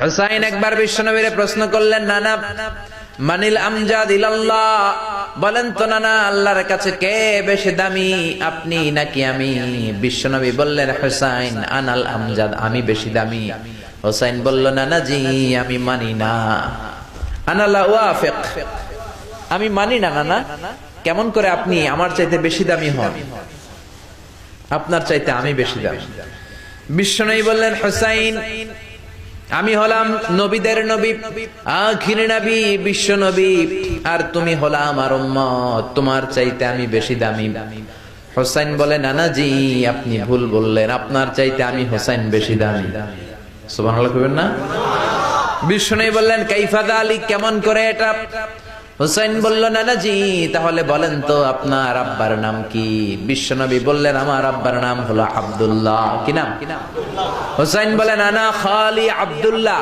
হুসাইন একবার বিশ্বনবীরে প্রশ্ন করলেন, নানা মানিল আমজাদ ইলাল্লাহ, বলেন তো নানা আল্লাহর কাছে কে বেশি দামি, আপনি নাকি আমি? বিশ্বনবী বললেন, হুসাইন আনাল আমজাদ, আমি বেশি দামি। হুসাইন বলল, নানা জি আমি মানি না, আনা লা ওয়াফিক, আমি মানি না নানা। কেমন করে আপনি আমার চাইতে বেশি দামি হন? আপনার চাইতে আমি বেশি দামি। বিশ্বনবী বললেন, হুসাইন আমি হলাম নবীদের নবী, আখির নবী, বিশ্ব নবী, আর তুমি হলা আমার উম্মত, তোমার চাইতে আমি বেশি দামি। হুসাইন বলে, নানা জি আপনি ভুল বললেন, আপনার চাইতে আমি হুসাইন বেশি দামি। সুবহানাল্লাহ কইবেন না? বিশ্বনবী বললেন, কাইফা যালিক, কেমন করে এটা? হুসাইন বলল, নানা জি তাহলে বলেন তো আপনার আব্বার নাম কি? বিশ্বনবী বললেন, আমার আব্বার নাম হলো আব্দুল্লাহ। কি নাম? হুসাইন বলেন, আনা খালি আব্দুল্লাহ।